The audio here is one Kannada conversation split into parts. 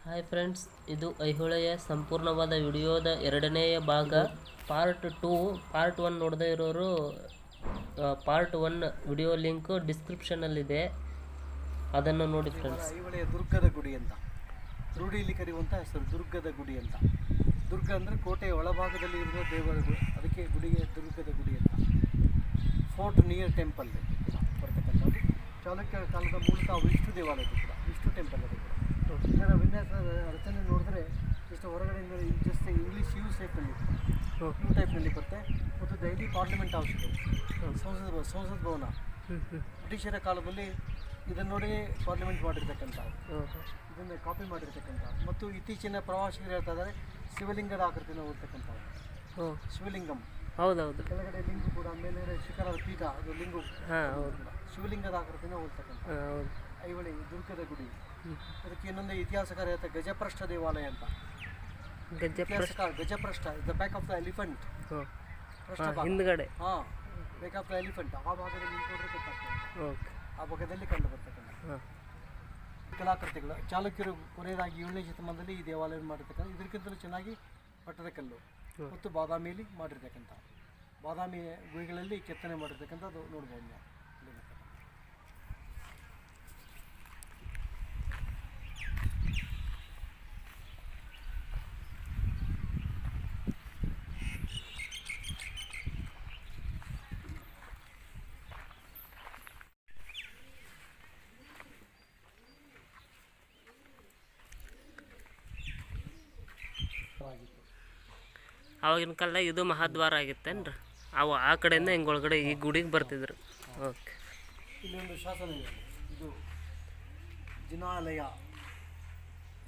ಹಾಯ್ ಫ್ರೆಂಡ್ಸ್, ಇದು ಐಹೊಳೆಯ ಸಂಪೂರ್ಣವಾದ ವಿಡಿಯೋದ ಎರಡನೆಯ ಭಾಗ ಪಾರ್ಟ್ 2. ಪಾರ್ಟ್ 1 ನೋಡದೇ ಇರೋರು ಪಾರ್ಟ್ 1 ವಿಡಿಯೋ ಲಿಂಕ್ ಡಿಸ್ಕ್ರಿಪ್ಷನಲ್ಲಿದೆ, ಅದನ್ನು ನೋಡಿ ಫ್ರೆಂಡ್ಸ್. ಐಹೊಳೆಯ ದುರ್ಗದ ಗುಡಿ ಅಂತ ರೂಢಿಯಲ್ಲಿ ಕರೆಯುವಂಥ ಹೆಸರು ದುರ್ಗದ ಗುಡಿ ಅಂತ. ದುರ್ಗ ಅಂದರೆ ಕೋಟೆಯ ಒಳಭಾಗದಲ್ಲಿ ಇರುವ ದೇವರ ಗುಡಿ, ಅದಕ್ಕೆ ಗುಡಿಗೆ ದುರ್ಗದ ಗುಡಿ ಅಂತ. ಫೋರ್ಟ್ ನಿಯರ್ ಟೆಂಪಲ್ ಬರ್ತಕ್ಕಂಥದ್ದು. ಚಾಲುಕ್ಯರ ಕಾಲದ ಮೂಲಕ ವಿಷ್ಣು ದೇವಾಲಯದ ಕೂಡ, ವಿಷ್ಣು ಟೆಂಪಲ್ ಅದು ಕೂಡ. ಇದರ ವಿನ್ಯಾಸ ರಚನೆ ನೋಡಿದ್ರೆ ಎಷ್ಟು ಹೊರಗಡೆಯಿಂದ ಜಸ್ಟ್ ಇಂಗ್ಲೀಷ್ ಯೂ ಟೈಪ್ನಲ್ಲಿ ಬರುತ್ತೆ. ಮತ್ತು ದೆಹಲಿ ಪಾರ್ಲಿಮೆಂಟ್ ಹೌಸ್ ಇದು, ಸಂಸತ್ ಭವನ. ಬ್ರಿಟಿಷರ ಕಾಲದಲ್ಲಿ ಇದನ್ನು ನೋಡಿ ಪಾರ್ಲಿಮೆಂಟ್ ಮಾಡಿರ್ತಕ್ಕಂಥ, ಇದನ್ನು ಕಾಪಿ ಮಾಡಿರ್ತಕ್ಕಂಥ. ಮತ್ತು ಇತ್ತೀಚಿನ ಪ್ರವಾಸಿಗರು ಹೇಳ್ತಾ ಇದ್ದಾರೆ ಶಿವಲಿಂಗದ ಆಕೃತಿನ ಹೋಗ್ತಕ್ಕಂಥದ್ದು. ಶಿವಲಿಂಗಂ ಹೌದೌದು, ಕೆಳಗಡೆ ಲಿಂಗು ಕೂಡ, ಮೇಲ್ಗಡೆ ಶಿಖರದ ಪೀಠ, ಅದು ಲಿಂಗು ಶಿವಲಿಂಗದ ಆಕೃತಿನ ಹೋಗ್ತಕ್ಕಂಥ ಐಹೊಳೆ ದುರ್ಗದ ಗುಡಿ. ಅದಕ್ಕೆ ಇನ್ನೊಂದು ಇತಿಹಾಸಕಾರ ಹೇಳ್ತಾರೆ ಗಜಪ್ರಷ್ಠ ದೇವಾಲಯ ಅಂತ. ಗಜಪ್ರಷ್ಠ the back of the elephant, ಹಿಂದ್ಗಡೆ ಬ್ಯಾಕ್ ಆಫ್ ದ ಎಲಿಫೆಂಟ್, ಆ ಭಾಗದಲ್ಲಿ ನಿಂತ್ಕೊಂಡ್ರೆ ಆ ಭಾಗದಲ್ಲಿ ಕಂಡು ಬರ್ತಕ್ಕಂಥ ಕಲಾಕೃತಿಗಳು. ಚಾಲುಕ್ಯರು ಕೊನೆಯದಾಗಿ 7ನೇ ಶತಮಾನದಲ್ಲಿ ಈ ದೇವಾಲಯ ಮಾಡಿರ್ತಕ್ಕಂಥ. ಇದಕ್ಕಿಂತಲೂ ಚೆನ್ನಾಗಿ ಪಟ್ಟದಕಲ್ಲು ಮತ್ತು ಬಾದಾಮಿಯಲ್ಲಿ ಮಾಡಿರ್ತಕ್ಕಂಥ, ಬಾದಾಮಿ ಗುಹೆಗಳಲ್ಲಿ ಕೆತ್ತನೆ ಮಾಡಿರ್ತಕ್ಕಂಥದ್ದು ನೋಡ್ಬೋದು ನಾವು. ಆವಾಗಿನ ಕಾಲದಾಗ ಇದು ಮಹಾದ್ವಾರ ಆಗಿತ್ತೇನ್ರಿ? ಅವು ಆ ಕಡೆಯಿಂದ ಹಿಂಗೆ ಒಳಗಡೆ ಈ ಗುಡಿಗೆ ಬರ್ತಿದ್ರು. ಓಕೆ, ಇಲ್ಲೊಂದು ಶಾಸನ ಇದೆ, ಇದು ಜಿನಾಲಯ.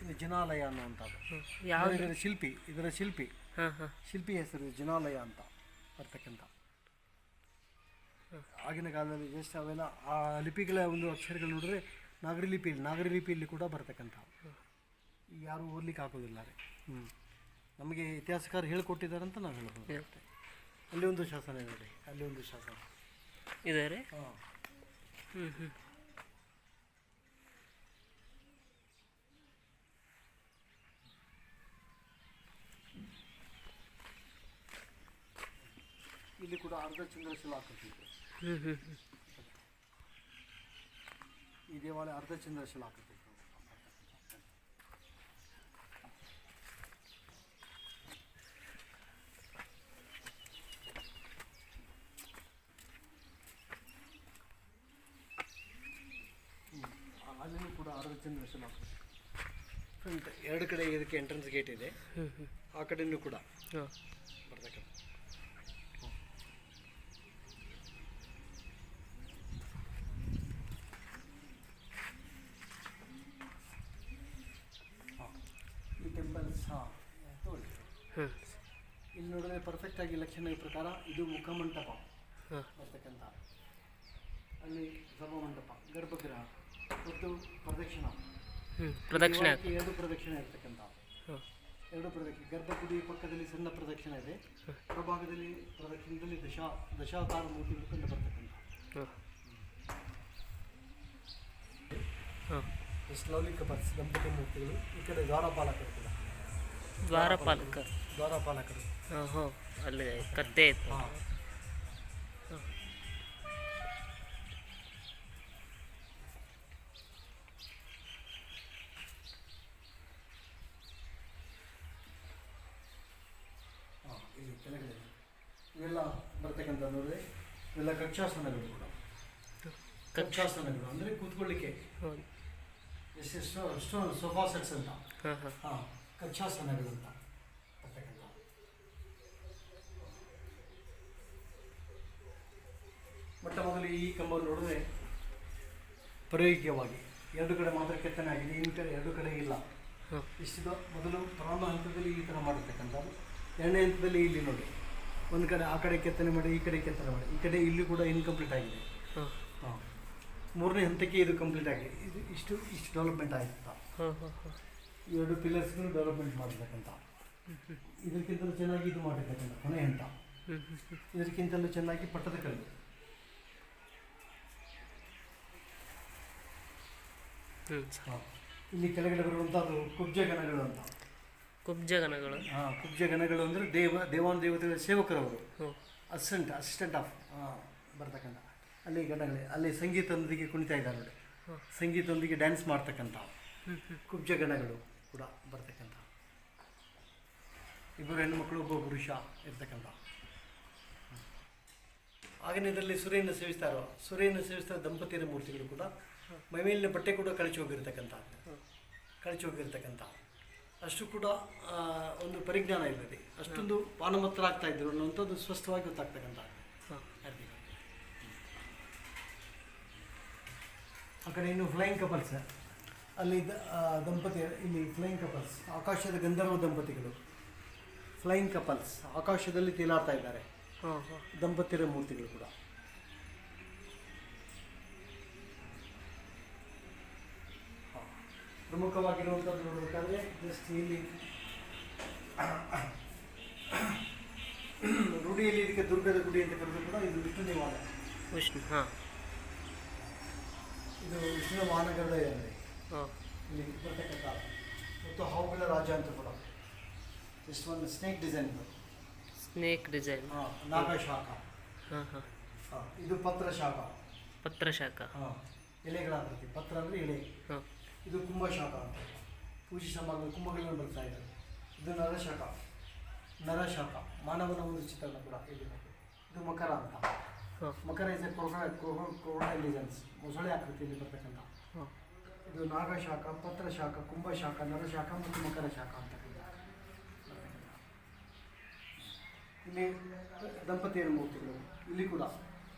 ಇದು ಜಿನಾಲಯ ಅನ್ನುವಂಥದ್ದು. ಯಾವ ಇದರ ಶಿಲ್ಪಿ ಹೆಸರು ಜಿನಾಲಯ ಅಂತ ಬರ್ತಕ್ಕಂಥ. ಆಗಿನ ಕಾಲದಲ್ಲಿ ಜಸ್ಟ್ ಅವೆಲ್ಲ ಆ ಲಿಪಿಗಳ ಒಂದು ಅಕ್ಷರಗಳು ನೋಡಿದ್ರೆ ನಾಗರಿ ಲಿಪಿಯಲ್ಲಿ ಕೂಡ ಬರ್ತಕ್ಕಂಥ. ಯಾರು ಓದ್ಲಿಕ್ಕೆ ಹಾಕೋದಿಲ್ಲ ರೀ. ನಮಗೆ ಇತಿಹಾಸಕಾರ ಹೇಳಿಕೊಟ್ಟಿದ್ದಾರೆ ಅಂತ ನಾವು ಹೇಳ್ಬೋದು. ಅಲ್ಲಿ ಒಂದು ಶಾಸನ ಇದೆ ನೋಡಿ, ಅಲ್ಲಿ ಒಂದು ಶಾಸನ ಇದೆ ರೀ. ಇಲ್ಲಿ ಕೂಡ ಅರ್ಧಚಂದ್ರ ಆಕೃತಿ ಇದೆ. ಈ ದೇವಾಲಯ ಅರ್ಧಚಂದ್ರ ಆಕೃತಿ. ಅಲ್ಲಿನೂ ಕೂಡ ಅರ್ಧಚಂದ್ರ ಆಕೃತಿ. ಫ್ರಂಟ್ ಎರಡು ಕಡೆ ಇದಕ್ಕೆ ಎಂಟ್ರೆನ್ಸ್ ಗೇಟ್ ಇದೆ, ಆ ಕಡೆಯೂ ಕೂಡ ಬರ್ತಕ್ಕಂಥ. ಈ ಟೆಂಪಲ್ಸ್ ಇಲ್ಲಿ ನೋಡಿದ್ರೆ ಪರ್ಫೆಕ್ಟಾಗಿ ಲಕ್ಷಣಗಳ ಪ್ರಕಾರ ಇದು ಮುಖಮಂಟಪ ಬರ್ತಕ್ಕಂಥ. ಅಲ್ಲಿ ಸಭಾಮಂಟಪ, ಗರ್ಭಗೃಹ ಮತ್ತು ಪ್ರದಕ್ಷಿಣೆ, ಎರಡು ಪ್ರದಕ್ಷಿಣೆ ಇರ್ತಕ್ಕಂಥ. ಎರಡು ಪ್ರದಕ್ಷಿಣೆ, ಗರ್ಭಗುಡಿ ಪಕ್ಕದಲ್ಲಿ ಸಣ್ಣ ಪ್ರದಕ್ಷಿಣೆ ಇದೆ, ಪ್ರಭಾಗದಲ್ಲಿ ಪ್ರದಕ್ಷಿಣೆಯಲ್ಲಿ ದಶಾವತಾರ ಮೂರ್ತಿಗಳು ಕಂಡು ಬರ್ತಕ್ಕಂಥ. ಸ್ಲೌಲಿ ಕಪರ್ಸ್ ದಂಪತಿ ಮೂರ್ತಿಗಳು. ಈ ಕಡೆ ದ್ವಾರಪಾಲಕರು ಕೂಡ, ದ್ವಾರಪಾಲಕರು ಅಲ್ಲಿ ಕತ್ತೆ ಇತ್ತು. ಇಲ್ಲಿ ಕೆಳಗಡೆ ಇವೆಲ್ಲ ಬರ್ತಕ್ಕಂಥ ನೋಡಿದ್ರೆ ಇವೆಲ್ಲ ಕಕ್ಷಾಸನಗಳು ಕೂಡ. ಕಕ್ಷಾಸನಗಳು ಅಂದರೆ ಕೂತ್ಕೊಳ್ಳಿಕ್ಕೆ ಎಷ್ಟು ಸೋಫಾ ಸೆಟ್ಸ್ ಅಂತ, ಕಕ್ಷಾಸನಗಳು ಅಂತ ಬರ್ತಕ್ಕಂಥ. ಮೊಟ್ಟ ಮೊದಲು ಈ ಕಂಬ ನೋಡಿದ್ರೆ ಪ್ರಾಯೋಗಿಕವಾಗಿ ಎರಡು ಕಡೆ ಮಾತ್ರ ಕೆತ್ತನೆ ಆಗಿದೆ, ಇನ್ನು ಕಡೆ ಎರಡು ಕಡೆ ಇಲ್ಲ. ಇಷ್ಟಿದು ಮೊದಲು ಪ್ರಾರಂಭ ಹಂತದಲ್ಲಿ ಈ ಥರ ಮಾಡಿರ್ತಕ್ಕಂಥದ್ದು. ಎರಡನೇ ಹಂತದಲ್ಲಿ ಇಲ್ಲಿ ನೋಡಿ, ಒಂದು ಕಡೆ ಆ ಕಡೆ ಕೆತ್ತನೆ ಮಾಡಿ, ಈ ಕಡೆ ಕೆತ್ತನೆ ಮಾಡಿ, ಈ ಕಡೆ ಇಲ್ಲಿ ಕೂಡ ಇನ್ಕಂಪ್ಲೀಟ್ ಆಗಿದೆ. ಮೂರನೇ ಹಂತಕ್ಕೆ ಇದು ಕಂಪ್ಲೀಟ್ ಆಗಿದೆ. ಇದು ಇಷ್ಟು ಡೆವಲಪ್ಮೆಂಟ್ ಆಯ್ತಾ, ಈ ಎರಡು ಪಿಲ್ಲರ್ಸ್ಗೂ ಡೆವಲಪ್ಮೆಂಟ್ ಮಾಡಿರ್ತಕ್ಕಂಥ. ಇದಕ್ಕಿಂತಲೂ ಚೆನ್ನಾಗಿ ಇದು ಮಾಡಿರ್ತಕ್ಕಂಥ ಕೊನೆ ಹಂತ. ಇದಕ್ಕಿಂತಲೂ ಚೆನ್ನಾಗಿ ಪಟ್ಟದಕಲ್ಲು. ಇಲ್ಲಿ ಕೆಳಗಡೆ ಬರುವಂಥದ್ದು ಕುಬ್ಜಗಣಗಳು ಅಂತ. ಕುಬ್ಜಗಣಗಳು. ಕುಬ್ಜಗಣಗಳು ಅಂದರೆ ದೇವಾನುದೇವತೆಗಳ ಸೇವಕರವರು, ಅಸಿಸ್ಟೆಂಟ್ ಆಫ್ ಬರ್ತಕ್ಕಂಥ. ಅಲ್ಲಿ ಗಣಗಳೇ ಅಲ್ಲಿ ಸಂಗೀತದೊಂದಿಗೆ ಕುಣಿತಾ ಇದ್ದಾರೆ ನೋಡಿ, ಸಂಗೀತದೊಂದಿಗೆ ಡ್ಯಾನ್ಸ್ ಮಾಡ್ತಕ್ಕಂಥ ಕುಬ್ಜಗಣಗಳು ಕೂಡ ಬರ್ತಕ್ಕಂಥ. ಇಬ್ಬರು ಹೆಣ್ಣುಮಕ್ಕಳು ಒಬ್ಬ ಪುರುಷ ಇರ್ತಕ್ಕಂಥ. ಆಗನೇದಲ್ಲಿ ಸುರೇನ ಸೇವಿಸ್ತಾ ದಂಪತಿಯರ ಮೂರ್ತಿಗಳು ಕೂಡ ಮೈಮೇಲಿನ ಬಟ್ಟೆ ಕೂಡ ಕಳಚಿ ಹೋಗಿರ್ತಕ್ಕಂಥ ಅಷ್ಟು ಕೂಡ ಒಂದು ಪರಿಜ್ಞಾನ ಇರ್ತದೆ. ಅಷ್ಟೊಂದು ಪಾನಮತ್ತರಾಗ್ತಾ ಇದ್ರು ಅನ್ನುವಂಥದ್ದು ಸ್ಪಷ್ಟವಾಗಿ ಗೊತ್ತಾಗ್ತಕ್ಕಂಥ. ಆ ಕಡೆ ಇನ್ನು ಫ್ಲೈಯಿಂಗ್ ಕಪಲ್ಸ್, ಅಲ್ಲಿ ದಂಪತಿಯರು, ಇಲ್ಲಿ ಫ್ಲೈಯಿಂಗ್ ಕಪಲ್ಸ್ ಆಕಾಶದ ಗಂಧರ್ವ ದಂಪತಿಗಳು, ಫ್ಲೈಯಿಂಗ್ ಕಪಲ್ಸ್ ಆಕಾಶದಲ್ಲಿ ತೇಲಾಡ್ತಾ ಇದ್ದಾರೆ, ದಂಪತಿಯರ ಮೂರ್ತಿಗಳು ಕೂಡ. ಪ್ರಮುಖವಾಗಿರುವಂಥದ್ದು ನೋಡಬೇಕಾದ್ರೆ ಜಸ್ಟ್ ಇಲ್ಲಿ ರೂಢಿಯಲ್ಲಿ ಇದಕ್ಕೆ ದುರ್ಗದ ಗುಡಿ ಅಂತ ಕರೆದು ಕೂಡ ಇದು ವಿಷ್ಣು ದೇವಾಲಯ. ಇದು ವಿಷ್ಣು ವಾಹನಗರುಡ ಇದೆ ಇಲ್ಲಿ ಬರ್ತಕ್ಕಂಥ. ಮತ್ತು ಹಾವುಗಳ ರಾಜ ಅಂತ ಕೂಡ ಜಸ್ಟ್ ಒಂದು ಸ್ನೇಕ್ ಡಿಸೈನ್. ನಾಗಶಾಖ. ಇದು ಪತ್ರಶಾಖ. ಎಲೆಗಳಾಕೃತಿ. ಪತ್ರ ಅಂದರೆ ಎಲೆ. ಇದು ಕುಂಭಶಾಖ ಅಂತ ಪೂಜೆ ಸಾಮಾನುಗಳು ಕುಂಭಗಳನ್ನು ಬಳಸ್ತಾ ಇದ್ದಾರೆ. ಇದು ನರಶಾಖ ಮಾನವನ ಒಂದು ಚಿತ್ರಣ ಕೂಡ ಇದೆ. ಇದು ಮಕರ ಅಂತ. ಮಕರ ಇಸ್ ಎ ಕ್ರೊಕೊಡೈಲ್ ಡಿಸೈನ್ಸ್, ಮೊಸಳೆ ಆಕೃತಿಯಲ್ಲಿ ಬರ್ತಕ್ಕಂಥ. ಇದು ನಾಗಶಾಖ, ಪತ್ರಶಾಖ, ಕುಂಭಶಾಖ, ನರಶಾಖ ಮತ್ತು ಮಕರ ಶಾಖ ಅಂತ. ಇಲ್ಲಿ ದಂಪತಿಯರ ಮೂರ್ತಿಗಳು ಇಲ್ಲಿ ಕೂಡ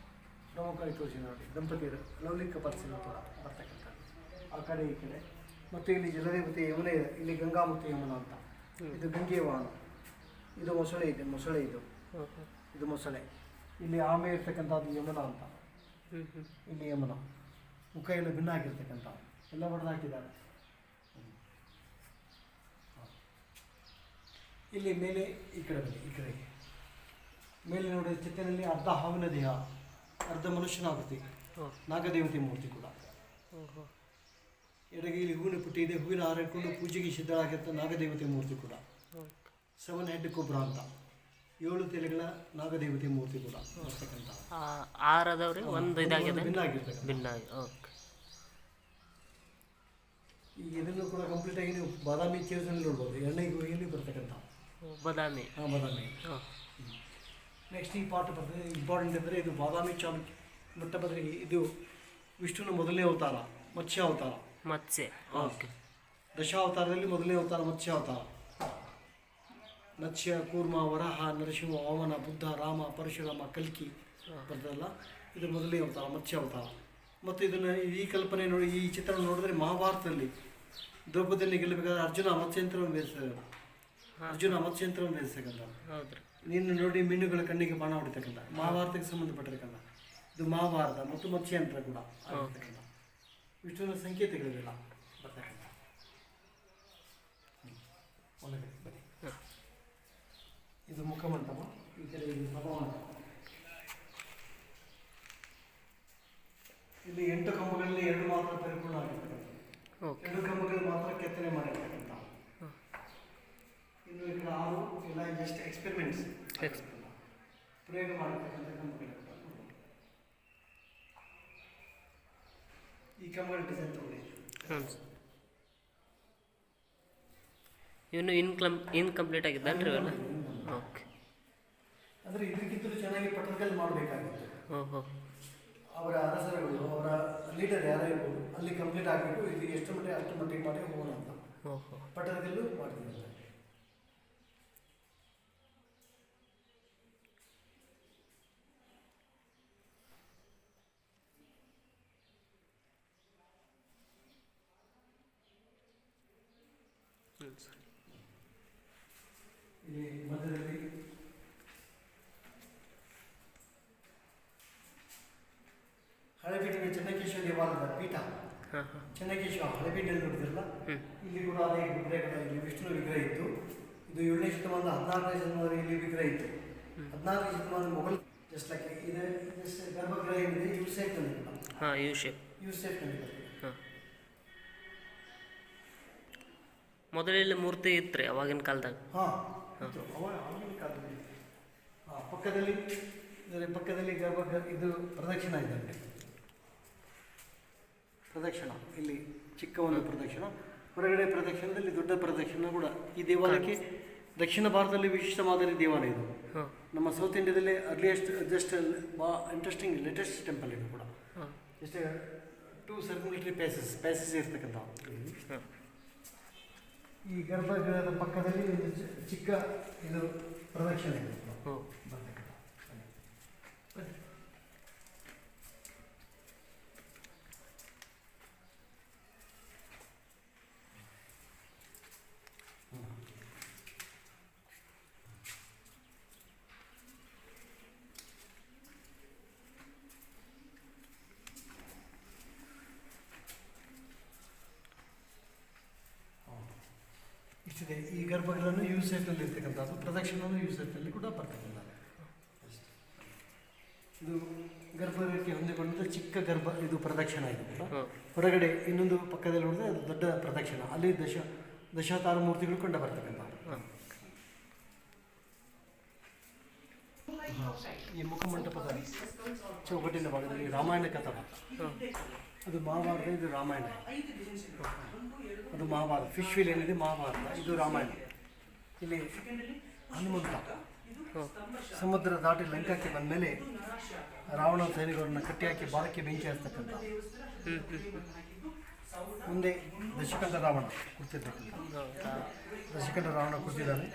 ಪ್ರಮುಖವಾಗಿ ತೋರಿಸಿ ನೋಡಿ. ದಂಪತಿಯರು ಲವ್ಲಿ ಕಪಲ್ಸ್ ಕೂಡ ಬರ್ತಕ್ಕಂಥ ಆ ಕಡೆ ಈ ಕಡೆ. ಮತ್ತು ಇಲ್ಲಿ ಜಲದೇವತೆ ಯಮುನೆ ಇದೆ. ಇಲ್ಲಿ ಗಂಗಾ ಮತ್ತು ಯಮುನ ಅಂತ. ಇದು ಗಂಗೆ ವಾಹನ. ಇದು ಮೊಸಳೆ ಇದು ಮೊಸಳೆ. ಇಲ್ಲಿ ಆಮೆ ಇರ್ತಕ್ಕಂಥದ್ದು ಯಮುನ ಅಂತ. ಇಲ್ಲಿ ಯಮುನ ಮುಖ ಎಲ್ಲ ಭಿನ್ನ ಆಗಿರ್ತಕ್ಕಂಥ ಎಲ್ಲ ಹೊಡೆದಾಕಿದ್ದಾರೆ. ಇಲ್ಲಿ ಮೇಲೆ ಈ ಕಡೆ ಮೇಲೆ ನೋಡಿದ ಚಿತ್ರದಲ್ಲಿ ಅರ್ಧ ಹಾವಿನ ದೇಹ, ಅರ್ಧ ಮನುಷ್ಯನ ಆಕೃತಿ, ನಾಗದೇವತೆ ಮೂರ್ತಿ ಕೂಡ. ಎಡಗೆ ಇಲ್ಲಿ ಹೂವಿನ ಪುಟ್ಟಿ ಇದೆ. ಹೂವಿನ ಹಾರ ಇಟ್ಕೊಂಡು ಪೂಜೆಗೆ ಸಿದ್ಧರಾಗಿರ್ತ ನಾಗದೇವತೆ ಮೂರ್ತಿ ಕೂಡ. 7 ಹೆಡ್ ಕೊಬ್ರ ಅಂತ 7 ತಲೆಗಳ ನಾಗದೇವತೆ ಮೂರ್ತಿ ಕೂಡ ಬರ್ತಕ್ಕಂಥ. ಈಗ ಇದನ್ನು ಕೂಡ ಕಂಪ್ಲೀಟ್ ಆಗಿ ನೀವು ಬಾದಾಮಿ ಚೇರ್ಸ್ನಲ್ಲಿ ನೋಡ್ಬೋದು. ಎಣ್ಣೆ ಗುಹೆಯಲ್ಲಿ ಬರ್ತಕ್ಕಂಥ ಬಾದಾಮಿ. ನೆಕ್ಸ್ಟ್ ಈ ಪಾಠ ಬರ್ತದೆ. ಇಂಪಾರ್ಟೆಂಟ್ ಅಂದರೆ ಇದು ಬಾದಾಮಿ ಚಾಲುಕ್ಯ ಮೊಟ್ಟಮೊದಲ ಇದು ವಿಷ್ಣುವಿನ ಮೊದಲನೇ ಅವತಾರ, ಮತ್ಸ್ಯ ಅವತಾರ. ದಶಾವತಾರದಲ್ಲಿ ಮೊದಲನೇ ಅವತಾರ ಮತ್ಸ್ಯ ಅವತಾರ. ಮತ್ಸ್ಯ, ಕೂರ್ಮ, ವರಾಹ, ನರಸಿಂಹ, ವಾಮನ, ಬುದ್ಧ, ರಾಮ, ಪರಶುರಾಮ, ಕಲ್ಕಿ ಬರ್ತದಲ್ಲ, ಇದು ಮೊದಲನೇ ಅವತಾರ ಮತ್ಸ್ಯ ಅವತಾರ. ಮತ್ತು ಇದನ್ನು ಈ ಕಲ್ಪನೆ ನೋಡಿ, ಈ ಚಿತ್ರಣ ನೋಡಿದ್ರೆ ಮಹಾಭಾರತದಲ್ಲಿ ದ್ರೌಪದಿಯನ್ನು ಗೆಲ್ಲಬೇಕಾದ್ರೆ ಅರ್ಜುನ ಮತ್ಸ್ಯಂತ್ರವನ್ನು ಬೇಯಿಸ್ತಕ್ಕಂಥ. ನೀನು ನೋಡಿ ಮೀನುಗಳ ಕಣ್ಣಿಗೆ ಬಾಣ ಹೊಡಿತಕ್ಕಂಥ ಮಹಾಭಾರತಕ್ಕೆ ಸಂಬಂಧಪಟ್ಟಿರ್ತಕ್ಕಂಥ ಇದು ಮಹಾಭಾರತ ಮತ್ತು ಮತ್ಸ್ಯಂತ್ರ ಕೂಡ ಆಗಿರ್ತಕ್ಕಂಥ ವಿಷ್ಣುವಿನ ಸಂಕೇತಗಳಿವೆಲ್ಲ ಬರ್ತಕ್ಕಂಥ. ಒಳಗಡೆ ಬನ್ನಿ. ಇದು ಮುಖಮಂಟಪ, ಈ ಕಡೆ ಇದು ಸಭಾಮಂಟಪ. ಇಲ್ಲಿ 8 ಕಂಬಗಳಲ್ಲಿ 2 ಮಾತ್ರ ಪರಿಪೂರ್ಣ ಆಗಿರ್ತಕ್ಕಂಥ. 2 ಕಂಬಗಳು ಮಾತ್ರ ಕೆತ್ತನೆ ಮಾಡಿರ್ತಕ್ಕಂಥ. ಇನ್ನು ಈ ಕಡೆ 6 ಎಲ್ಲ ಜಸ್ಟ್ ಎಕ್ಸ್ಪೆರಿಮೆಂಟ್ಸ್, ಪ್ರಯೋಗ ಮಾಡಿರ್ತಕ್ಕಂಥ ಕಂಬಗಳು. ಈ ಕಂಬಗಳ ಡಿಸೈನ್ ತಗೊಳ್ಳಿ. ಇವನು ಇನ್ಕಂಪ್ಲೀಟ್ ಆಗಿದ್ದಾನ್ರಿ ಇವೆಲ್ಲ. ಓಕೆ. ಅಂದರೆ ಇದಕ್ಕಿಂತಲೂ ಚೆನ್ನಾಗಿ ಪಟ್ಟಣದಲ್ಲಿ ಮಾಡಬೇಕಾಗಿತ್ತು. ಅವರ ಅರಸರುಗಳು, ಅವರ ಲೀಡರ್ ಯಾರೇ ಇರ್ಬೋದು, ಅಲ್ಲಿ ಕಂಪ್ಲೀಟ್ ಆಗಬೇಕು. ಇದು ಎಷ್ಟು ಮಟ್ಟಿಗೆ ಅಷ್ಟು ಮಟ್ಟಿಗೆ ಮಾಡಿ ಹೋಗೋಣ ಅಂತ ಪಟ್ಟಣದಲ್ಲೂ ಮಾಡ್ತಿದ್ದಾರೆ. ಇಲ್ಲಿ ಮಧ್ಯದಲ್ಲಿ ಹಳೆಬೀಡಿನ ಚೆನ್ನಕೇಶವ ದೇವಾಲಯದ ಪೀಠ. ಚೆನ್ನಕೇಶವ ಹಳೆಬೀಡಲ್ಲಿ ನೋಡಿದ್ರಲ್ಲ, ಇಲ್ಲಿ ಕೂಡ ಅದೇ ವಿಗ್ರಹಗಳ, ಇಲ್ಲಿ ವಿಷ್ಣು ವಿಗ್ರಹ ಇತ್ತು. ಇದು 7ನೇ ಶತಮಾನದ 14ನೇ ಶತಮಾನದಲ್ಲಿ ಇಲ್ಲಿ ವಿಗ್ರಹ ಇತ್ತು. 14ನೇ ಶತಮಾನದ ಮೊಘಲ್ ಜಸ್ಟ್ ಲೈಕ್ ಇದು ಜಸ್ಟ್ ಗರ್ಭಗೃಹ ಏನಿದೆ ಯು ಶೇಪ್ನಲ್ಲಿ ಕೂಡ. ಯು ಶೇಪ್ನಲ್ಲಿ ಮೊದಲೆಲ್ಲಿ ಮೂರ್ತಿ ಇತ್ತು ರೀ ಅವಾಗಿನ ಕಾಲದಾಗ. ಆಗಿನ ಕಾಲದಲ್ಲಿ ಪಕ್ಕದಲ್ಲಿ ಇದು ಪ್ರದಕ್ಷಿಣ ಇದೆ ನೋಡಿ. ಪ್ರದಕ್ಷಿಣ ಇಲ್ಲಿ ಚಿಕ್ಕ ಒಂದು ಪ್ರದಕ್ಷಿಣ, ಹೊರಗಡೆ ಪ್ರದಕ್ಷಿಣದಲ್ಲಿ ದೊಡ್ಡ ಪ್ರದಕ್ಷಿಣ ಕೂಡ. ಈ ದೇವಾಲಯಕ್ಕೆ ದಕ್ಷಿಣ ಭಾರತದಲ್ಲಿ ವಿಶಿಷ್ಟ ಮಾದರಿ ದೇವಾಲಯ ಇದು. ನಮ್ಮ ಸೌತ್ ಇಂಡಿಯಾದಲ್ಲೇ ಜಸ್ಟ್ ಇಂಟ್ರೆಸ್ಟಿಂಗ್ ಲೇಟೆಸ್ಟ್ ಟೆಂಪಲ್ ಇದು ಕೂಡ. ಜಸ್ಟ್ 2 ಸರ್ಕ್ಯುಲೇಟರಿ ಪ್ಯಾಸಸ್ ಇರ್ತಕ್ಕಂಥ. ಈ ಗರ್ಭಗೃಹದ ಪಕ್ಕದಲ್ಲಿ ಒಂದು ಚಿಕ್ಕ ಇದು ಪ್ರದಕ್ಷಿಣ ಇದೆ. ಇಷ್ಟಿದೆ. ಈ ಗರ್ಭಗೃಹನು ಯು ಸೈಟ್ನಲ್ಲಿ ಇರ್ತಕ್ಕಂಥದ್ದು, ಪ್ರದಕ್ಷಿಣನು ಯು ಸೈಟ್ನಲ್ಲಿ ಕೂಡ ಬರ್ತಕ್ಕಂಥ. ಇದು ಗರ್ಭಗೃಹಕ್ಕೆ ಹೊಂದಿಕೊಂಡಂಥ ಚಿಕ್ಕ ಇದು ಪ್ರದಕ್ಷಿಣ ಇದು ಕೂಡ. ಹೊರಗಡೆ ಇನ್ನೊಂದು ಪಕ್ಕದಲ್ಲಿ ನೋಡಿದ್ರೆ ಅದು ದೊಡ್ಡ ಪ್ರದಕ್ಷಿಣ, ಅಲ್ಲಿ ದಶಾವತಾರ ಮೂರ್ತಿಗಳು ಕಂಡು ಬರ್ತಕ್ಕಂಥ. ಈ ಮುಖಮಂಟಪದ ಚೌಕಟ್ಟಿನ ಭಾಗದಲ್ಲಿ ರಾಮಾಯಣ ಕಥಾ, ಅದು ಮಹಾಭಾರತ, ಇದು ರಾಮಾಯಣ. ಅದು ಮಹಾಭಾರತ. ಫಿಶ್ ವಿಲ್ ಏನಿದೆ ಮಹಾಭಾರತ, ಇದು ರಾಮಾಯಣ. ಇಲ್ಲಿ ಹನುಮಂತ ಸಮುದ್ರ ದಾಟಿ ಲಂಕಾಕ್ಕೆ ಬಂದ ಮೇಲೆ ರಾವಣ ಸೈನಿಕರನ್ನ ಕಟ್ಟಿ ಹಾಕಿ ಬಾಲಕ್ಕೆ ಬೆಂಕಿ ಹಚ್ಚತಕ್ಕಂಥ. ಮುಂದೆ ದಶಕಂಠ ರಾವಣ ಕೂತಿದ್ದಾನೆ.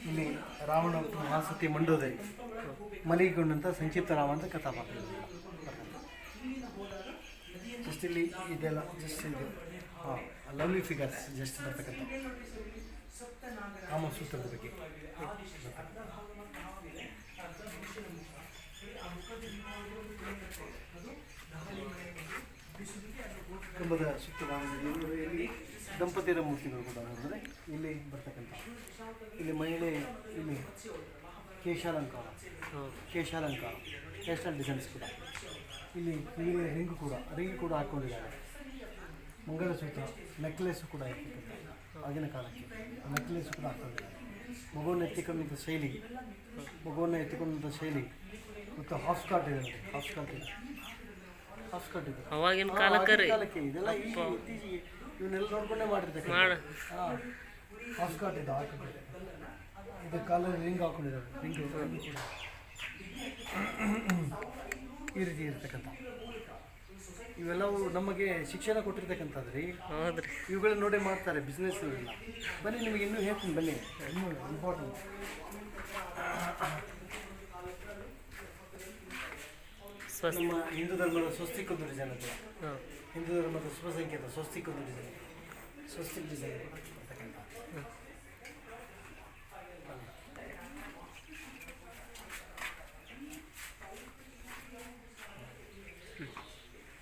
ಇಲ್ಲಿ ರಾವಣ ಮಹಾಸತಿ ಮಂಡೋದರಿ ಮಲಗಿಕೊಂಡಂಥ ಸಂಕ್ಷಿಪ್ತ ರಾಮ ಅಂತ ಕಥಾ ಪಾತ್ರ. ಜಸ್ಟ್ ಇಲ್ಲಿ ಇದೆಲ್ಲ ಜಸ್ಟ್ ಇದು ಲವ್ಲಿ ಫಿಗರ್ಸ್ ಜಸ್ಟ್ ಬರ್ತಕ್ಕಂಥ ಕಾಮಸೂತ್ರದ ಬಗ್ಗೆ. ಕಂಬದ ಸುತ್ತ ಭಾಗದಲ್ಲಿ ದಂಪತಿಯರ ಮೂರ್ತಿಗಳು ಕೂಡ ಅಂದರೆ ಇಲ್ಲಿ ಬರ್ತಕ್ಕಂಥ. ಇಲ್ಲಿ ಮಹಿಳೆ, ಇಲ್ಲಿ ಕೇಶಾಲಂಕಾರ, ಕೇಶಲ್ ಡಿಸೈನ್ಸ್ ಕೂಡ. ಇಲ್ಲಿ ಕಿವಿಯ ರಿಂಗ್ ಕೂಡ ಹಾಕ್ಕೊಂಡಿದ್ದಾರೆ. ಮಂಗಲಸೂತ್ರ, ನೆಕ್ಲೆಸ್ ಕೂಡ ಇರ್ತಕ್ಕಂಥ ಆಗಿನ ಕಾಲಕ್ಕೆ ನೆಕ್ಲೆಸ್ ಕೂಡ ಹಾಕ್ಕೊಂಡಿದ್ದಾರೆ. ಮಗುವನ್ನು ಎತ್ತಿಕೊಂಡಂಥ ಶೈಲಿ ಮತ್ತು ಹಾಫ್ ಸ್ಕರ್ಟ್ ಇದೆ. ಅವಾಗಿನ ಕಾಲಕ್ಕೆ ಇದೆಲ್ಲ ಇವನ್ನೆಲ್ಲ ನೋಡ್ಕೊಂಡೇ ಮಾಡಿರ್ತಕ್ಕಂಥ. ಹಾಫ್ ಸ್ಕರ್ಟ್ ಇದು ಹಾಕಿದ್ದಾರೆ. ಇದು ಕಾಲಲ್ಲಿ ರಿಂಗ್ ಹಾಕ್ಕೊಂಡಿದ್ದಾರೆ. ರಿಂಗ್ ಈ ರೀತಿ ಇರ್ತಕ್ಕಂಥ. ಇವೆಲ್ಲವೂ ನಮಗೆ ಶಿಕ್ಷಣ ಕೊಟ್ಟಿರ್ತಕ್ಕಂಥದ್ದು ರೀ. ಇವುಗಳನ್ನ ನೋಡಿ ಮಾಡ್ತಾರೆ ಬಿಸ್ನೆಸ್ ಇಲ್ಲ. ಬನ್ನಿ ನಿಮಗೆ ಇನ್ನೂ ಹೇಳ್ತೀನಿ, ಬನ್ನಿ, ಇನ್ನೂ ಇಂಪಾರ್ಟೆಂಟ್. ನಮ್ಮ ಹಿಂದೂ ಧರ್ಮದ ಸ್ವಸ್ತಿಕ್ ಒಂದು ಡಿಸೈನ್ ಅಂತ, ಹಿಂದೂ ಧರ್ಮದ ಶುಭಸಂಕೇತ ಸ್ವಸ್ತಿಕ್ ಒಂದು ಡಿಸೈನ್, ಸ್ವಸ್ತಿಕ್ ಡಿಸೈನ್ ಬರ್ತಕ್ಕಂಥ.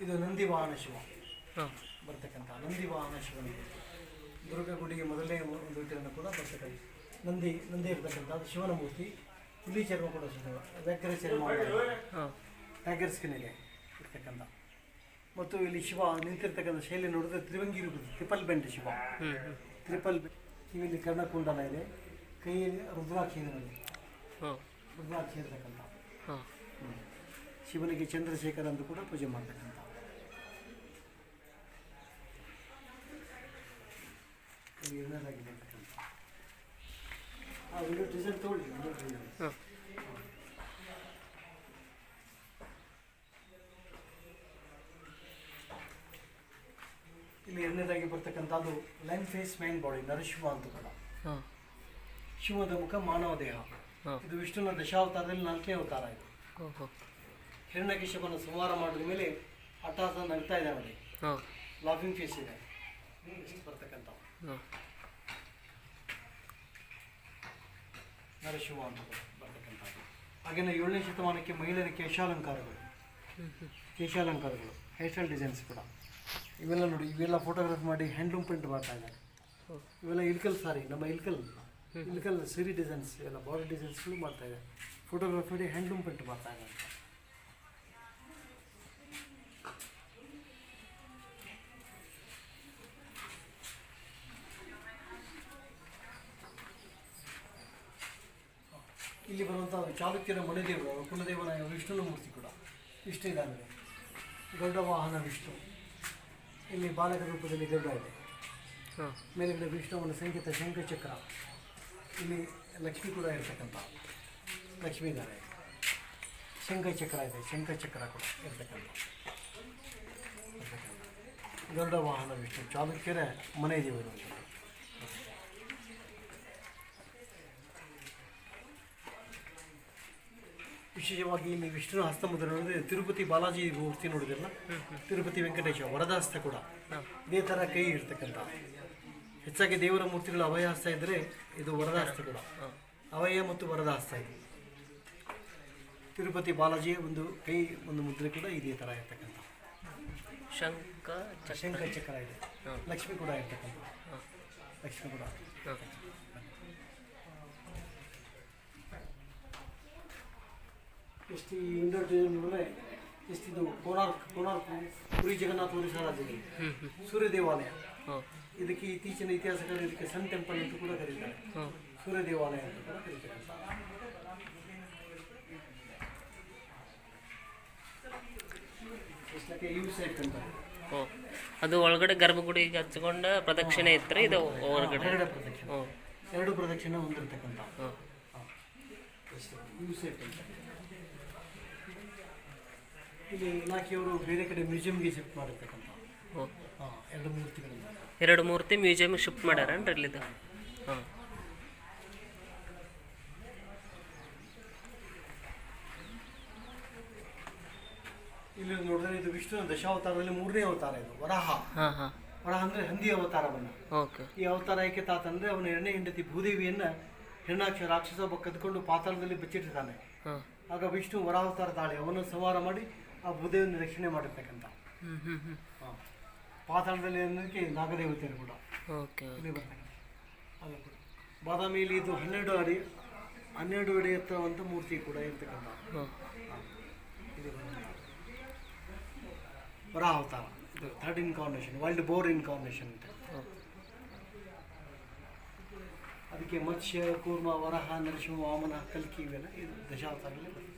ಇದು ನಂದಿ ವಾಹನ ಶಿವ ಬರ್ತಕ್ಕಂಥ. ನಂದಿ ವಾಹನ ಶಿವನಿಗೆ ದುರ್ಗ ಗುಡಿಗೆ ಮೊದಲನೇ ಒಂದು ಇಟ್ಟಿರನ್ನು ಕೂಡ ಬರ್ತಕ್ಕಂಥ. ನಂದಿ ಇರ್ತಕ್ಕಂಥ ಅದು ಶಿವನ ಮೂರ್ತಿ. ಹುಲಿ ಚರ್ಮ ಕೂಡ ವ್ಯಾಘ್ರ ಚರ್ಮ, ಟೈಗರ್ ಸ್ಕಿನ್ನಿಗೆ ಇರ್ತಕ್ಕಂಥ. ಮತ್ತು ಇಲ್ಲಿ ಶಿವ ನಿಂತಿರ್ತಕ್ಕಂಥ ಶೈಲಿ ನೋಡಿದ್ರೆ ತ್ರಿವಂಗಿ ಇರುವುದು, ಟ್ರಿಪಲ್ ಬೆಂಡ್ ಶಿವ. ಕಿವಿಯಲ್ಲಿ ಕರ್ಣಕುಂಡಲ ಇದೆ, ಕೈಯಲ್ಲಿ ರುದ್ರಾಕ್ಷಿ ಇದೆ ನೋಡಿ, ರುದ್ರಾಕ್ಷಿ ಇರ್ತಕ್ಕಂಥ. ಶಿವನಿಗೆ ಚಂದ್ರಶೇಖರ ಅಂತ ಕೂಡ ಪೂಜೆ ಮಾಡ್ತಕ್ಕಂಥ. ಎರಡನೇದಾಗಿ ಬರ್ತಕ್ಕಂಥ ವಿಡಿಯೋ ಡಿಸೈನ್ ತಗೊಳ್ಳಿ. ಇಲ್ಲಿ ಎರಡನೇದಾಗಿ ಬರ್ತಕ್ಕಂಥದ್ದು ಲೈನ್ ಫೇಸ್ ಮೈನ್ ಬಾಡಿ, ನರಶಿವ ಅಂತ ಕೂಡ. ಶಿವದ ಮುಖ, ಮಾನವ ದೇಹ. ಇದು ವಿಷ್ಣುನ ದಶಾವತಾರದಲ್ಲಿ 4ನೇ ಅವತಾರ. ಇದು ಹಿರಣ್ಯಕಶಿಪನ ಸಂಹಾರ ಮಾಡಿದ ಮೇಲೆ ಹಠಾತ್ ನಗ್ತಾ ಇದೆ ನೋಡಿ, ಲಾಫಿಂಗ್ ಫೇಸ್ ಇದೆ ಬರ್ತಕ್ಕಂಥ ನರಶಿವ ಅಂತ ಬರ್ತಕ್ಕಂಥದ್ದು. ಹಾಗೆಯೇ 7ನೇ ಶತಮಾನಕ್ಕೆ ಮಹಿಳೆಯರ ಕೇಶಾಲಂಕಾರಗಳು, ಹೇರ್ ಸ್ಟೈಲ್ ಡಿಸೈನ್ಸ್ ಕೂಡ. ಇವೆಲ್ಲ ನೋಡಿ, ಇವೆಲ್ಲ ಫೋಟೋಗ್ರಾಫ್ ಮಾಡಿ ಹ್ಯಾಂಡ್ಲೂಮ್ ಪ್ರಿಂಟ್ ಮಾಡ್ತಾ ಇದ್ದಾರೆ. ಇವೆಲ್ಲ ಇಲ್ಕಲ್ ಸಾರಿ, ನಮ್ಮ ಇಲ್ಕಲ್ ಸಿರಿ ಡಿಸೈನ್ಸ್, ಇವೆಲ್ಲ ಬಾರ್ಡರ್ ಡಿಸೈನ್ಸ್ಗಳು ಮಾಡ್ತಾ ಇದ್ದಾರೆ. ಫೋಟೋಗ್ರಾಫ್ ಮಾಡಿ ಹ್ಯಾಂಡ್ಲೂಮ್ ಪ್ರಿಂಟ್ ಮಾಡ್ತಾ ಇದ್ದಾರೆ. ಇಲ್ಲಿ ಬರುವಂಥ ಚಾಲುಕ್ಯರ ಮನೆದೇವರು ಕುಲದೇವನ ವಿಷ್ಣುನ ಮೂರ್ತಿ ಕೂಡ ವಿಷ್ಣು ಇದ್ದಾನೆ. ಗರುಡ ವಾಹನ ವಿಷ್ಣು, ಇಲ್ಲಿ ಬಾಲಕ ರೂಪದಲ್ಲಿ ಗರುಡ ಇದೆ. ಮೇಲೆಗಡೆ ವಿಷ್ಣುವನ ಸಂಕೇತ ಶಂಖಚಕ್ರ, ಇಲ್ಲಿ ಲಕ್ಷ್ಮಿ ಕೂಡ ಇರ್ತಕ್ಕಂಥ ಲಕ್ಷ್ಮೀ ಇದ್ದಾರೆ. ಶಂಖಚಕ್ರ ಇದೆ, ಶಂಖಚಕ್ರ ಕೂಡ ಇರ್ತಕ್ಕಂಥ ಗರುಡ ವಾಹನ ವಿಷ್ಣು, ಚಾಲುಕ್ಯರ ಮನೆ ದೇವರು. ವಿಶೇಷವಾಗಿ ಇಲ್ಲಿ ವಿಷ್ಣುನ ಹಸ್ತಮುದ್ರ ನೋಡಿದ್ರೆ ತಿರುಪತಿ ಬಾಲಾಜಿ ಮೂರ್ತಿ ನೋಡಿದ್ರಲ್ಲ, ತಿರುಪತಿ ವೆಂಕಟೇಶ್ವರ ವರದ ಹಸ್ತ ಕೂಡ ಇದೇ ಥರ ಕೈ ಇರ್ತಕ್ಕಂಥ. ಹೆಚ್ಚಾಗಿ ದೇವರ ಮೂರ್ತಿಗಳು ಅಭಯ ಹಸ್ತ ಇದ್ದರೆ ಇದು ವರದ ಹಸ್ತ ಕೂಡ, ಅಭಯ ಮತ್ತು ವರದ ಹಸ್ತ ಇದೆ. ತಿರುಪತಿ ಬಾಲಾಜಿಯ ಒಂದು ಕೈ ಒಂದು ಮುದ್ರೆ ಕೂಡ ಇದೇ ಥರ ಇರ್ತಕ್ಕಂಥ. ಶಂಖಚಕ್ರ ಇದೆ, ಲಕ್ಷ್ಮಿ ಕೂಡ ಇರ್ತಕ್ಕಂಥ, ಲಕ್ಷ್ಮಿ ಕೂಡ. ಎಷ್ಟು ಈ ಇಂಡೋರ್ ನೋಡಿದ್ರೆ ಎಷ್ಟಿದು ಕೋಣಾರ್ಕ್ ಪುರಿ ಜಗನ್ನಾಥ ರಾಜ್ಯದಲ್ಲಿ ಸೂರ್ಯ ದೇವಾಲಯ. ಇದಕ್ಕೆ ಇತ್ತೀಚಿನ ಇತಿಹಾಸಗಳು ಇದಕ್ಕೆ ಸನ್ ಟೆಂಪಲ್ ಅಂತ ಕೂಡ ಕರೀತಾರೆ, ಸೂರ್ಯ ದೇವಾಲಯ ಅಂತ ಕೂಡ ಕರೀತಾರೆ. ಯು ಸೈಟ್ ಅಂತ ಅದು ಒಳಗಡೆ ಗರ್ಭಗುಡಿಗೆ ಹಚ್ಕೊಂಡ ಪ್ರದಕ್ಷಿಣೆ ಇತ್ತು, ಇದು ಹೊರಗಡೆ ಎರಡು ಪ್ರದಕ್ಷಿಣೆ ಹೊಂದಿರತಕ್ಕಂಥ ಯು ಸೈಟ್ ಅಂತ. ಇಲ್ಲಿ ಇಲಾಖೆಯವರು ಬೇರೆ ಕಡೆ ಮ್ಯೂಸಿಯಂಗೆ ಶಿಫ್ಟ್ ಮಾಡಿರ್ತಕ್ಕಂಥ ಎರಡು ಮೂರ್ತಿ ಮ್ಯೂಸಿಯಂ ಶಿಫ್ಟ್ ಮಾಡ್ಯಾರೇನ್ರಿ ಇಲ್ಲಿದು. ಇಲ್ಲಿ ನೋಡಿದ್ರೆ ಇದು ವಿಷ್ಣುನ ದಶಾವತಾರದಲ್ಲಿ 3ನೇ ಅವತಾರ. ಇದು ವರಾಹ. ವರಾಹ ಅಂದ್ರೆ ಹಂದಿ ಅವತಾರವನ್ನ. ಈ ಅವತಾರ ಏಕೆ ತಾತಂದ್ರೆ ಅವನ 2ನೇ ಹೆಂಡತಿ ಭೂದೇವಿಯನ್ನ ಹೆಣ್ಣಾಕ್ಷ ರಾಕ್ಷಸ ಒಬ್ಬ ಕದ್ಕೊಂಡು ಪಾತಾಳದಲ್ಲಿ ಬಚ್ಚಿಟ್ಟಿರ್ತಾನೆ. ಆಗ ವಿಷ್ಣು ವರಾವತಾರ ತಾಳಿ ಅವನನ್ನು ಸಂಹಾರ ಮಾಡಿ ಆ ಭೂದೇವಿಯನ್ನು ರಕ್ಷಣೆ ಮಾಡಿರ್ತಕ್ಕಂಥ. ಪಾತಾಳದಲ್ಲಿ ಅನ್ನೋದಕ್ಕೆ ನಾಗದೇವತೆಯರು ಕೂಡ ಬಾದಾಮಿಯಲ್ಲಿ ಇದು 12 ಅಡಿ ಎತ್ತರವಂತ ಮೂರ್ತಿ ಕೂಡ ಇರ್ತಕ್ಕಂಥ ವರಾಹ ಅವತಾರ. ಇದು 3rd incarnation, wild bore incarnation ಅಂತ. ಅದಕ್ಕೆ ಮತ್ಸ್ಯ, ಕೂರ್ಮ, ವರಹ, ನರಸಿಂಹ, ವಾಮನ, ಕಲ್ಕಿ ಇವೆಲ್ಲ ಇದು ದಶಾವತಾರದಲ್ಲಿ ಬರುತ್ತೆ.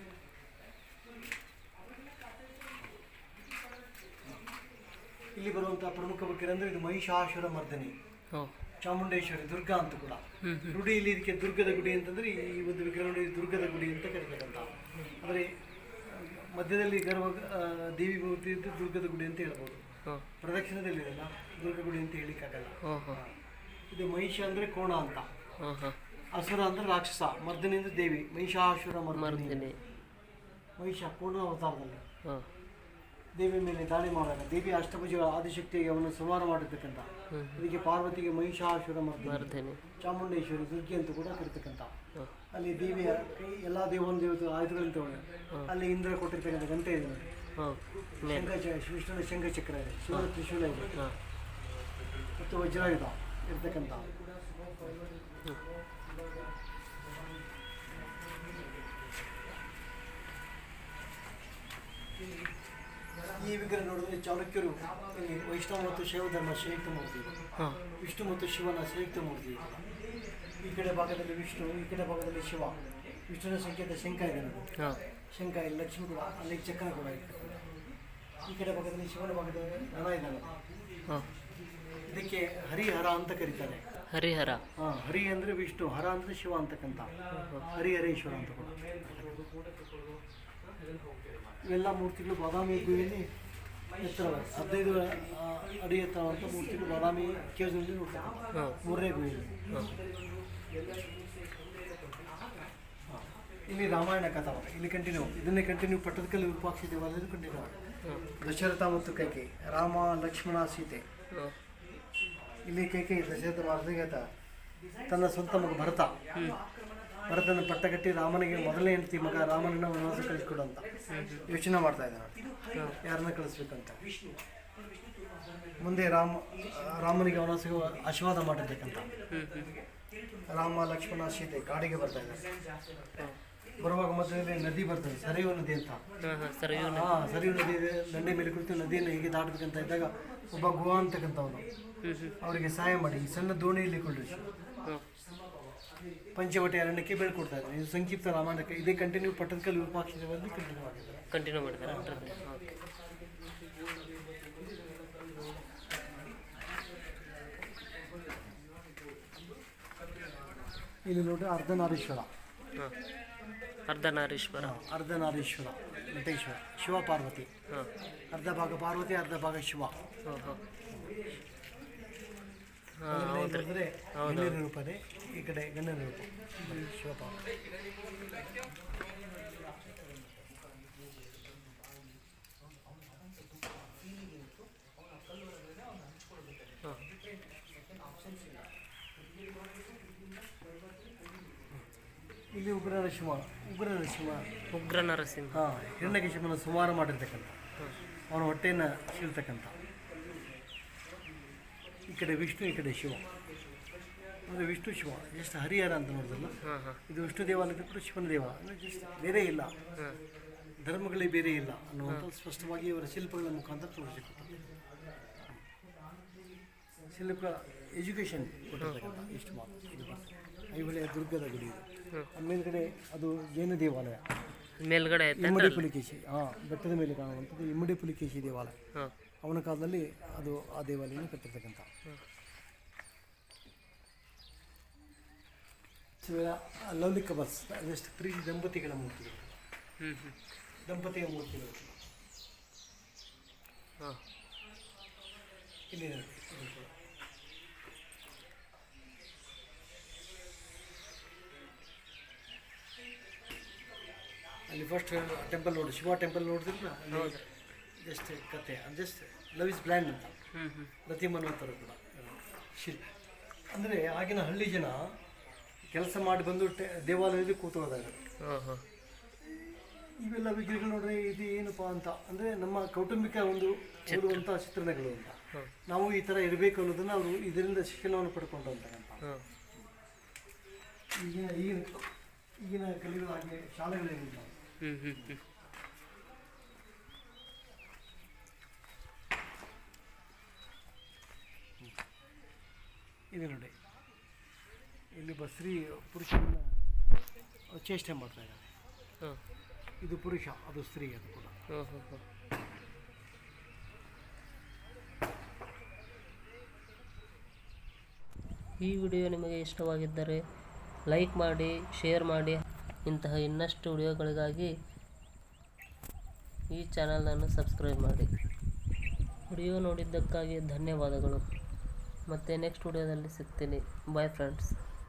ಇಲ್ಲಿ ಬರುವಂತಹ ಪ್ರಮುಖ ಬಗ್ಗೆ ಅಂದರೆ ಇದು ಮಹಿಷಾಸುರ ಮರ್ದಿನಿ, ಚಾಮುಂಡೇಶ್ವರಿ, ದುರ್ಗಾ ಅಂತ ಕೂಡ. ರೂಢಿಯಲ್ಲಿ ಇದಕ್ಕೆ ದುರ್ಗದ ಗುಡಿ ಅಂತಂದ್ರೆ ಈ ಒಂದು ವಿಗ್ರಹ ದುರ್ಗದ ಗುಡಿ ಅಂತ ಕರೀತಕ್ಕಂಥ. ಅಂದರೆ ಮಧ್ಯದಲ್ಲಿ ದೇವಿ ಮೂರ್ತಿ ಇದ್ದು ದುರ್ಗದ ಗುಡಿ ಅಂತ ಹೇಳ್ಬೋದು. ಪ್ರದಕ್ಷಿಣದಲ್ಲಿ ಇದೆಲ್ಲ ದುರ್ಗ ಗುಡಿ ಅಂತ ಹೇಳಿಕ್ಕಾಗಲ್ಲ. ಇದು ಮಹಿಷ ಅಂದರೆ ಕೋಣ ಅಂತ, ಅಸುರ ಅಂದರೆ ರಾಕ್ಷಸ, ಮರ್ದಿನಿ ಅಂದರೆ ದೇವಿ. ಮಹಿಷಾಸುರ ಮರ್ದಿನಿ, ಮಹಿಷ ಕೋಣ ಅವತಾರದಲ್ಲಿ ದೇವಿ ಮೇಲೆ ದಾಳಿ ಮಾಡಿದಾಗ ದೇವಿ ಅಷ್ಟಭುಜ ಆದಿಶಕ್ತಿಗೆ ಅವನು ಸಂಹಾರ ಮಾಡಿರ್ತಕ್ಕಂಥ. ಇದಕ್ಕೆ ಪಾರ್ವತಿಗೆ ಮಹಿಷಾಸುರ ಮರ್ದಿನಿ, ಚಾಮುಂಡೇಶ್ವರಿ, ದುರ್ಗಿ ಅಂತ ಕೂಡ ಕರೀತಕ್ಕಂಥ. ಅಲ್ಲಿ ದೇವಿಯ ಎಲ್ಲ ದೇವತೆ ಆಯುಧಗಳಂತ ಅಲ್ಲಿ ಇಂದ್ರ ಕೊಟ್ಟಿರ್ತಕ್ಕಂಥ ಗಂಟೆ ಇದೆ ನೋಡಿ, ವಿಷ್ಣುವಿನ ಶಂಖಚಕ್ರ ಇದೆ, ಶಿವನ ತ್ರಿಶೂಲ ಇದೆ ಮತ್ತು ವಜ್ರಾಯುಧ ಇರ್ತಕ್ಕಂಥ. ಈ ವಿಗ್ರಹ ನೋಡಿದ್ರೆ ಚಾಲುಕ್ಯರು ಇಲ್ಲಿ ವೈಷ್ಣವ ಮತ್ತು ಶೈವ ಧರ್ಮ ಸಂಯುಕ್ತ ಮೂರ್ತಿ, ವಿಷ್ಣು ಮತ್ತು ಶಿವನ ಸಂಯುಕ್ತ ಮೂರ್ತಿ. ಈ ಕಡೆ ಭಾಗದಲ್ಲಿ ವಿಷ್ಣು, ಈ ಕಡೆ ಭಾಗದಲ್ಲಿ ಶಿವ. ವಿಷ್ಣುವಿನ ಸಂಕೇತ ಶಂಖ ಇದೆ ನೋಡಿ, ಶಂಖ ಇಲ್ಲಿ ಲಕ್ಷ್ಮಿ ಕೂಡ, ಅಲ್ಲಿ ಚಕ್ರ ಕೂಡ ಇದೆ. ಈ ಕಡೆ ಭಾಗದಲ್ಲಿ ಶಿವನ ಭಾಗದಲ್ಲಿ ಹರ ಇದ್ದಾನೆ. ಇದಕ್ಕೆ ಹರಿಹರ ಅಂತ ಕರೀತಾರೆ. ಹರಿಹರ, ಹರಿ ಅಂದರೆ ವಿಷ್ಣು, ಹರ ಅಂದರೆ ಶಿವ ಅಂತಕ್ಕಂಥ. ಹರಿಹರೇಶ್ವರ ಅಂತ ಕೂಡ. ಇವೆಲ್ಲ ಮೂರ್ತಿಗಳು ಬಾದಾಮಿ ಗುಹೆಯಲ್ಲಿ ಎತ್ತರವಾದ 15 ಅಡಿ ಎತ್ತರವಂಥ ಮೂರ್ತಿಗಳು ಬಾದಾಮಿ ಕೇವ್ಸ್ನಲ್ಲಿ ನೋಡ್ತಾರೆ, 3ನೇ ಗುಹೆಯಲ್ಲಿ. ಇಲ್ಲಿ ರಾಮಾಯಣ ಕಥಾವ ಇಲ್ಲಿ ಕಂಟಿನ್ಯೂ, ಇದನ್ನೇ ಕಂಟಿನ್ಯೂ ಪಟ್ಟದಕಲ್ಲು ವಿರೂಪಾಕ್ಷ ದೇವಾಲಯದಲ್ಲಿ ಕಂಟಿನ್ಯೂ. ದಶರಥ ಮತ್ತು ಕೈಕೇಯಿ, ರಾಮ, ಲಕ್ಷ್ಮಣ, ಸೀತೆ. ಇಲ್ಲಿ ಕೈಕೇಯಿ ದಶರಥ ಮಾರ್ಗದ ತನ್ನ ಸ್ವಂತ ಮಗ ಭರತನ ಪಟ್ಟಗಟ್ಟಿ ರಾಮನಿಗೆ ಮೊದಲನೇ ಹೆಂಡತಿ ಮಗ ರಾಮನನ್ನ ವನವಾಸ ಕಳಿಸ್ಕೊಡು ಅಂತ ಯೋಚನೆ ಮಾಡ್ತಾ ಇದ್ದಾನೆ, ಯಾರನ್ನ ಕಳಿಸ್ಬೇಕಂತ. ಮುಂದೆ ರಾಮನಿಗೆ ವನವಾಸ ಆಶೀರ್ವಾದ ಮಾಡಿರ್ತಕ್ಕಂಥ ರಾಮ, ಲಕ್ಷ್ಮಣ, ಸೀತೆ ಕಾಡಿಗೆ ಬರ್ತಾ ಇದ್ದಾರೆ. ಬರುವಾಗ ಮಧ್ಯದಲ್ಲಿ ನದಿ ಬರ್ತದೆ, ಸರಿಯು ನದಿ ಅಂತ. ಸರಿಯು ನದಿ ದಂಡೆ ಮೇಲೆ ಕುಳಿತು ನದಿಯನ್ನು ಹೇಗೆ ದಾಟಬೇಕಂತ ಇದ್ದಾಗ ಒಬ್ಬ ಗುಹಾ ಅಂತಕ್ಕಂಥವನು ಅವರಿಗೆ ಸಹಾಯ ಮಾಡಿ ಈ ಸಣ್ಣ ದೋಣಿಯಲ್ಲಿ ಕೊಳ್ಳಿಸಿ ಪಂಚವಟಿ ಅರಣ್ಯಕ್ಕೆ ಬೆಳ್ಕೊಡ್ತಾ ಇದ್ದಾರೆ. ಇದು ಸಂಕ್ಷಿಪ್ತ ರಾಮಾಯಣ. ಇದೇ ಕಂಟಿನ್ಯೂ ಪಟ್ಟದಕಲ್ಲು ವಿರೂಪಾಕ್ಷದಲ್ಲಿ ಕಂಟಿನ್ಯೂ ಆಗಿದೆ. ಕಂಟಿನ್ಯೂ ಮಾಡಿದ್ದಾರೆ. ಓಕೆ. ಇಲ್ಲಿ ನೋಡಿ ಅರ್ಧನಾರೀಶ್ವರ. ಹಾಂ, ಅರ್ಧನಾರೀಶ್ವರ. ಅರ್ಧನಾರೀಶ್ವರ ನಟೇಶ್ವರ, ಶಿವ ಪಾರ್ವತಿ. ಹಾಂ, ಅರ್ಧ ಭಾಗ ಪಾರ್ವತಿ, ಅರ್ಧ ಭಾಗ ಶಿವ. ನೋಡಿದ್ರೆ ಹೆಣ್ಣಿನ ರೂಪನೇ, ಈ ಕಡೆ ಗಂಡನ ರೂಪ, ಶಿವ ಪಾರ್ವತಿ. ಇಲ್ಲಿ ಉಗ್ರ ನರಸಿಂಹ. ಉಗ್ರ ನರಸಿಂಹ. ಹಾಂ, ಹಿರಣ್ಯಕಶಿಪನ ಸಂಹಾರ ಮಾಡಿರ್ತಕ್ಕಂಥ, ಅವನ ಹೊಟ್ಟೆಯನ್ನು ಸೀಳ್ತಕ್ಕಂಥ. ಈ ಕಡೆ ವಿಷ್ಣು, ಈ ಕಡೆ ಶಿವ. ಅಂದರೆ ವಿಷ್ಣು ಶಿವ ಜಸ್ಟ್ ಹರಿಹರ ಅಂತ ನೋಡಿದ್ರಲ್ಲ, ಇದು ವಿಷ್ಣು ದೇವಾಲಯದ ಕೂಡ ಶಿವನ ದೇವ. ಅಂದರೆ ಜಸ್ಟ್ ಬೇರೆ ಇಲ್ಲ, ಧರ್ಮಗಳೇ ಬೇರೆ ಇಲ್ಲ ಅನ್ನುವಂಥದ್ದು ಸ್ಪಷ್ಟವಾಗಿ ಇವರ ಶಿಲ್ಪಗಳ ಮುಖಾಂತರ ತೋರಿಸಿಕೊಟ್ಟರು. ಶಿಲ್ಪ ಎಜುಕೇಷನ್ ಕೊಟ್ಟಿರ್ತಕ್ಕಂಥ ಇಷ್ಟು ಮಾತು. ಇದು ಐಹೊಳೆಯ ದುರ್ಗದ ಗುಡಿ. ಮೇಲ್ಗಡೆ ಅದು ಜೈನ ದೇವಾಲಯ. ಮೇಲ್ಗಡೆ ಇಮ್ಮಡಿ ಪುಲಿಕೇಶಿ, ಬೆಟ್ಟದ ಮೇಲೆ ಕಾಣುವಂಥದ್ದು ಇಮ್ಮಡಿ ಪುಲಿಕೇಶಿ ದೇವಾಲಯ. ಅವನ ಕಾಲದಲ್ಲಿ ಅದು ಆ ದೇವಾಲಯವನ್ನು ಕಟ್ಟಿರ್ತಕ್ಕಂಥ. ಲವ್ಲಿ ಕಬರ್ಸ್, ಅದೆಷ್ಟು ಪ್ರೀತಿ ದಂಪತಿಗಳ ಮೂರ್ತಿಗಳು, ದಂಪತಿಯ ಮೂರ್ತಿಗಳು. ಇಲ್ಲಿ ಅಲ್ಲಿ ಫಸ್ಟ್ ಟೆಂಪಲ್ ನೋಡಿ, ಶಿವ ಟೆಂಪಲ್ ನೋಡಿದ್ರೆ ಜಸ್ಟ್ ಕತೆ, ಜಸ್ಟ್ ಲವ್ ಇಸ್ ಬ್ಲ್ಯಾಂಡ್ ಅಂತ ರತಿ ಮನೋತ್ತರ ಕೂಡ ಶಿಲ್ಪ. ಅಂದರೆ ಆಗಿನ ಹಳ್ಳಿ ಜನ ಕೆಲಸ ಮಾಡಿ ಬಂದು ದೇವಾಲಯದಲ್ಲಿ ಕೂತ್ಕೊಳ್ಳೋದಾಗ ಇವೆಲ್ಲ ವಿಗ್ರಹಗಳು ನೋಡ್ರೆ ಇದು ಏನಪ್ಪ ಅಂತ, ಅಂದರೆ ನಮ್ಮ ಕೌಟುಂಬಿಕ ಒಂದು ಓದುವಂಥ ಚಿತ್ರಣಗಳು ಅಂತ. ನಾವು ಈ ಥರ ಇರಬೇಕು ಅನ್ನೋದನ್ನು ಅವರು ಇದರಿಂದ ಶಿಕ್ಷಣವನ್ನು ಪಡ್ಕೊಂಡು ಅಂತಕ್ಕಂಥ. ಈಗಿನ ಕಲಿಗಳಾಗಿ ಶಾಲೆಗಳೇನಿಲ್ಲ. ಇದು ನೋಡಿ, ಇಲ್ಲಿ ಸ್ತ್ರೀ ಪುರುಷನ ಚೇಷ್ಟೆ ಮಾಡ್ತಾ ಇದ್ದಾರೆ. ಇದು ಪುರುಷ, ಅದು ಸ್ತ್ರೀ, ಅದು ಕೂಡ. ಈ ವಿಡಿಯೋ ನಿಮಗೆ ಇಷ್ಟವಾಗಿದ್ದರೆ ಲೈಕ್ ಮಾಡಿ, ಶೇರ್ ಮಾಡಿ. ಇಂತಹ ಇನ್ನಷ್ಟು ವಿಡಿಯೋಗಳಿಗಾಗಿ ಈ ಚಾನಲನ್ನು ಸಬ್ಸ್ಕ್ರೈಬ್ ಮಾಡಿ. ವಿಡಿಯೋ ನೋಡಿದ್ದಕ್ಕಾಗಿ ಧನ್ಯವಾದಗಳು. ಮತ್ತೆ ನೆಕ್ಸ್ಟ್ ವಿಡಿಯೋದಲ್ಲಿ ಸಿಗ್ತೀನಿ. Bye friends.